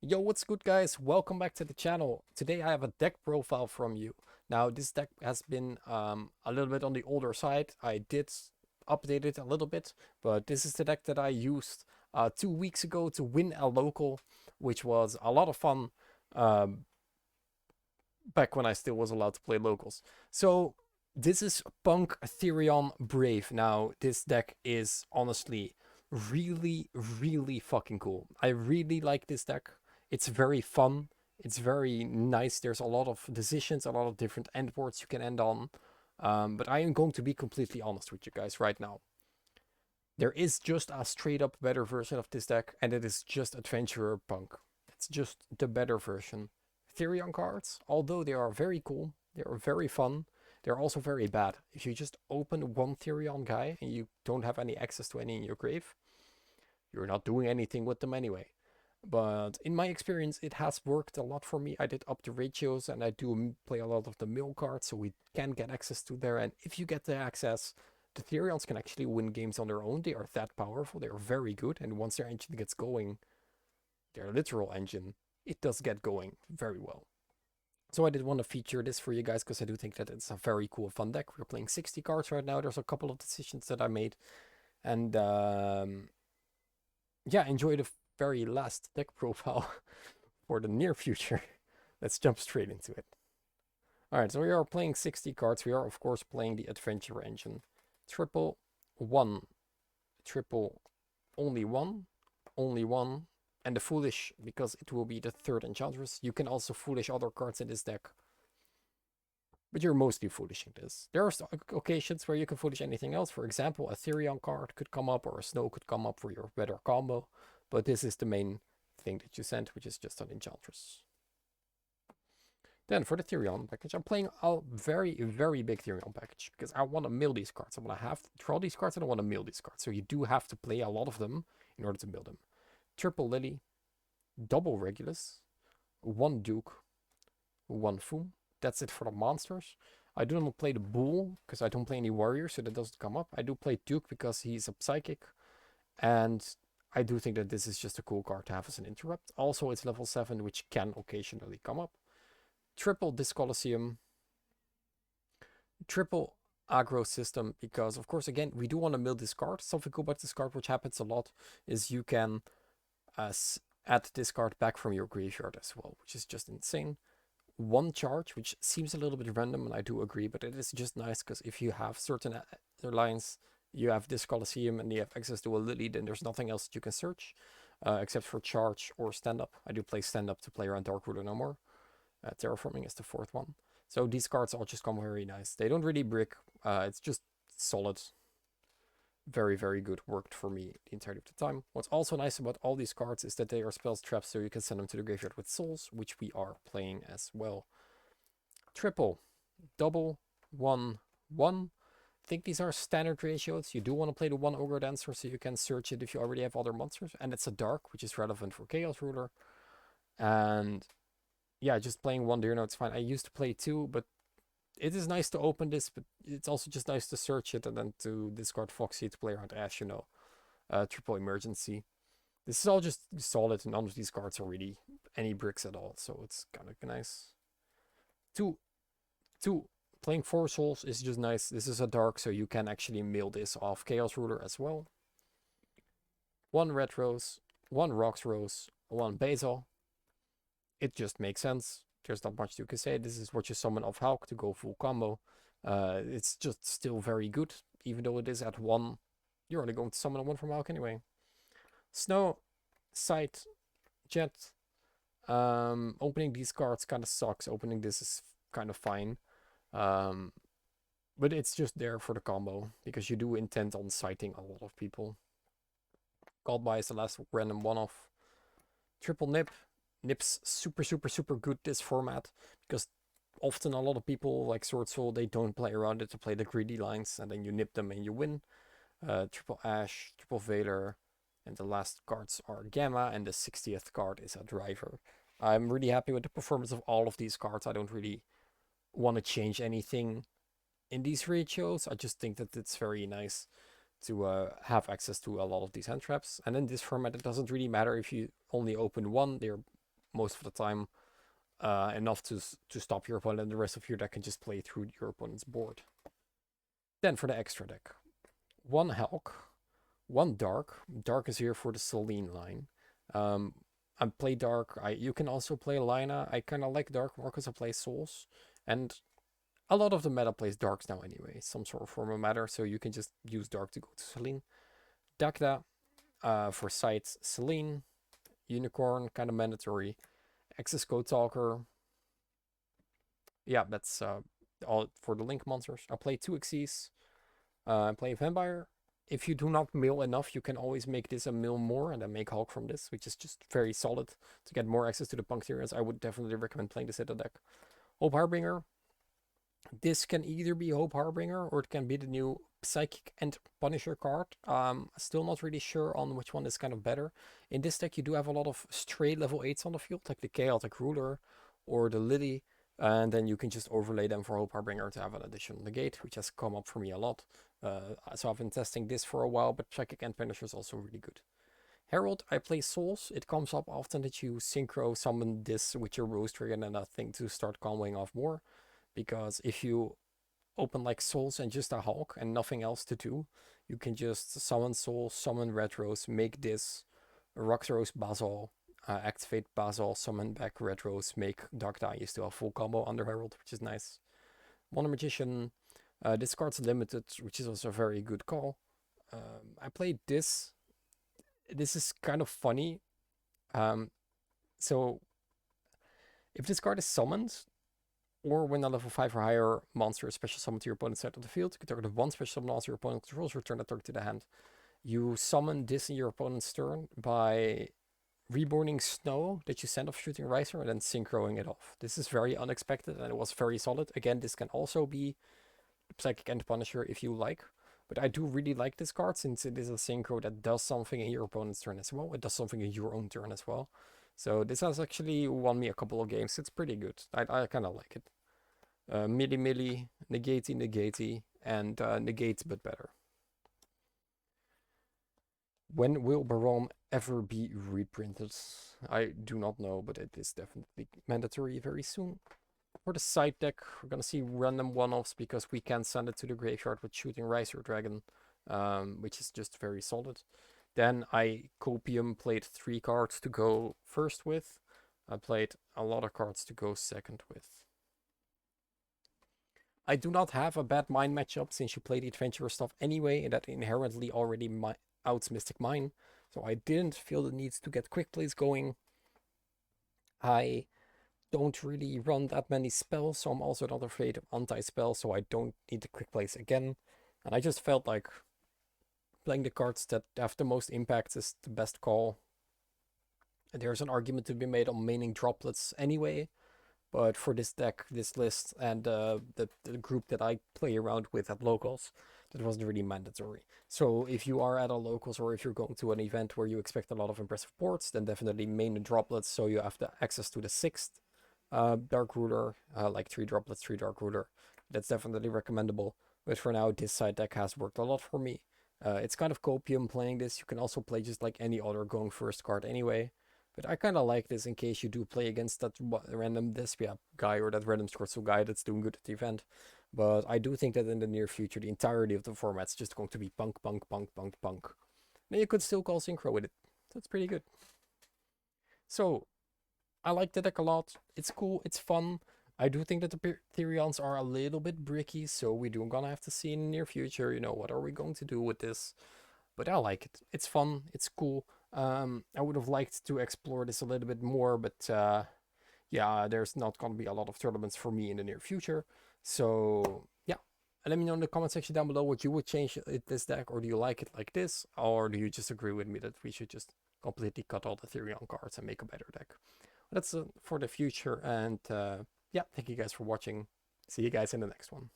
Yo, what's good, guys? Welcome back to the channel. Today I have a deck profile from you. Now, this deck has been a little bit on the older side. I did update it a little bit, but this is the deck that I used 2 weeks ago to win a local, which was a lot of fun um, back when I still was allowed to play locals. So, this is P.U.N.K Therion Brave. Now, this deck is honestly really fucking cool. I really like this deck. It's very fun. It's very nice. There's a lot of decisions, a lot of different endboards you can end on. But I am going to be completely honest with you guys right now. There is just a straight up better version of this deck, and it is just Adventurer P.U.N.K. It's just the better version. Therion cards, although they are very cool, they are very fun, they're also very bad. If you just open one Therion guy and you don't have any access to any in your grave, you're not doing anything with them anyway. But in my experience, it has worked a lot for me. I did up the ratios and I do play a lot of the mill cards, so we can get access to there. And if you get the access, the Therions can actually win games on their own. They are that powerful. They are very good. And once their engine gets going, their literal engine, it does get going very well. So I did want to feature this for you guys because I do think that it's a very cool, fun deck. We're playing 60 cards right now. There's a couple of decisions that I made. And yeah, enjoy the very last deck profile for the near future. Let's jump straight into it. Alright, so we are playing 60 cards. We are, of course, playing the Adventure Engine. Triple, one, triple, only one, and the Foolish, because it will be the third Enchantress. You can also Foolish other cards in this deck, but you're mostly Foolishing this. There are occasions where you can Foolish anything else. For example, a Therion card could come up, or a Snow could come up for your better combo, but this is the main thing that you sent, which is just an Enchantress. Then for the Therion package, I'm playing a very big Therion package because I want to mill these cards. I want to have to draw these cards and I want to mill these cards. So you do have to play a lot of them in order to mill them. Triple Lily, double Regulus, one Duke, one Foom. That's it for the monsters. I do not play the Bull because I don't play any warriors, so that doesn't come up. I do play Duke because he's a psychic, and I do think that this is just a cool card to have as an interrupt. Also, it's level 7, which can occasionally come up. Triple Discolosseum, triple aggro system, because of course, again, we do want to mill this card. Something cool about this card, which happens a lot, is you can add this card back from your graveyard as well, which is just insane. One charge, which seems a little bit random, and I do agree, but it is just nice because if you have certain lines, you have this Colosseum and you have access to a Lily, then there's nothing else that you can search except for charge or stand up. I do play stand up to play around Dark Ruler no more. Terraforming is the fourth one. So these cards all just come very nice. They don't really brick. It's just solid. Very good. Worked for me the entirety of the time. What's also nice about all these cards is that they are spells traps, so you can send them to the graveyard with souls, which we are playing as well. Triple, double, one, one. I think these are standard ratios. You do want to play the one Ogre Dancer so you can search it if you already have other monsters. And it's a dark, which is relevant for Chaos Ruler. And yeah, just playing one Deer Note's fine. I used to play two, but it is nice to open this, but it's also just nice to search it and then to discard Foxy to play around Ash, you know. Triple Emergency. This is all just solid, and none of these cards are really any bricks at all, so it's kind of nice. Two, playing 4 souls is just nice. This is a dark, so you can actually mill this off Chaos Ruler as well. 1 Red Rose, 1 Rocks Rose, 1 Basil. It just makes sense. There's not much you can say. This is what you summon off Hulk to go full combo. It's just still very good, even though it is at 1. You're only going to summon a 1 from Hulk anyway. Snow, Sight, Jet. Opening these cards kind of sucks. Opening this is kind of fine. But it's just there for the combo, because you do intend on sighting a lot of people. Called by is the last random one-off. Triple Nip. Nip's super good this format, because often a lot of people like Sword Soul, they don't play around it to play the greedy lines, and then you nip them and you win. Triple Ash, Triple Vader, and the last cards are Gamma, and the 60th card is a Driver. I'm really happy with the performance of all of these cards. I don't really want to change anything in these ratios. I just think that it's very nice to have access to a lot of these hand traps. And in this format, it doesn't really matter if you only open one. They're most of the time enough to stop your opponent, and the rest of your deck can just play through your opponent's board. Then for the extra deck, 1 Hulk, 1 Dark. Dark is here for the Selene line. I play Dark. You can also play Lina. I kind of like Dark more because I play Souls. And a lot of the meta plays Darks now anyway, some sort of form of matter, so you can just use Dark to go to Selene. Dagda, for sight, Selene. Unicorn, kind of mandatory. Access Code Talker. Yeah, that's all for the Link monsters. I play 2 Xyz. I play Vampire. If you do not mill enough, you can always make this a mill more and then make Hulk from this, which is just very solid to get more access to the P.U.N.K. Therions. I would definitely recommend playing this in the deck. Hope Harbinger. This can either be Hope Harbinger or it can be the new Psychic and Punisher card. Still not really sure on which one is kind of better. In this deck, you do have a lot of stray level 8s on the field, like the Chaotic Ruler or the Lily. And then you can just overlay them for Hope Harbinger to have an additional negate, which has come up for me a lot. So I've been testing this for a while, but Psychic and Punisher is also really good. Herald, I play Souls. It comes up often that you synchro summon this with your Rose Trigger and that thing to start comboing off more. Because if you open like Souls and just a Hulk and nothing else to do, you can just summon Souls, summon Red Rose, make this Rox Rose Basil, activate Basil, summon back Red Rose, make Dark Die. You still have full combo under Herald, which is nice. Wonder Magician, this card's limited, which is also a very good call. I played this. This is kind of funny. So if this card is summoned, or when a level 5 or higher monster is special summoned to your opponent's side of the field, you can target 1 special summon monster your opponent controls, return that target to the hand. You summon this in your opponent's turn by reborning Snow that you send off Shooting Riser and then synchroing it off. This is very unexpected and it was very solid. Again, this can also be Psychic and Punisher if you like. But I do really like this card since it is a synchro that does something in your opponent's turn as well. It does something in your own turn as well. So this has actually won me a couple of games. It's pretty good. I kind of like it. Milli Milli, Negatey Negatey, and Negate but better. When will Barom ever be reprinted? I do not know, but it is definitely mandatory very soon. For the side deck, we're gonna see random one-offs because we can send it to the graveyard with Shooting Riser Dragon, which is just very solid. Then I Copium played 3 cards to go first with. I played a lot of cards to go second with. I do not have a bad Mine matchup since you play the adventurer stuff anyway, and that inherently already outs Mystic Mine. So I didn't feel the need to get quick plays going. I don't really run that many spells, so I'm also not afraid of anti-spell, so I don't need the quick plays again. And I just felt like playing the cards that have the most impact is the best call. And there's an argument to be made on maining droplets anyway, but for this deck, this list, and the group that I play around with at locals, that wasn't really mandatory. So if you are at a locals or if you're going to an event where you expect a lot of impressive boards, then definitely main the droplets so you have the access to the 6th Dark Ruler, like 3 droplets, 3 Dark Ruler. That's definitely recommendable. But for now, this side deck has worked a lot for me. It's kind of copium playing this. You can also play just like any other going first card anyway. But I kind of like this in case you do play against that random Despia guy or that random Scorzo guy that's doing good at the event. But I do think that in the near future, the entirety of the format's just going to be punk, punk, punk, punk, punk. Then you could still call Synchro with it. That's pretty good. So, I like the deck a lot. It's cool, it's fun. I do think that the Therions are a little bit bricky, so we do gonna have to see in the near future, you know, what are we going to do with this? But I like it. It's fun, it's cool. I would have liked to explore this a little bit more, but yeah, there's not going to be a lot of tournaments for me in the near future. So yeah, and let me know in the comment section down below what you would change this deck, or do you like it like this, or do you just agree with me that we should just completely cut all the Therion cards and make a better deck? That's for the future, and yeah, thank you guys for watching. See you guys in the next one.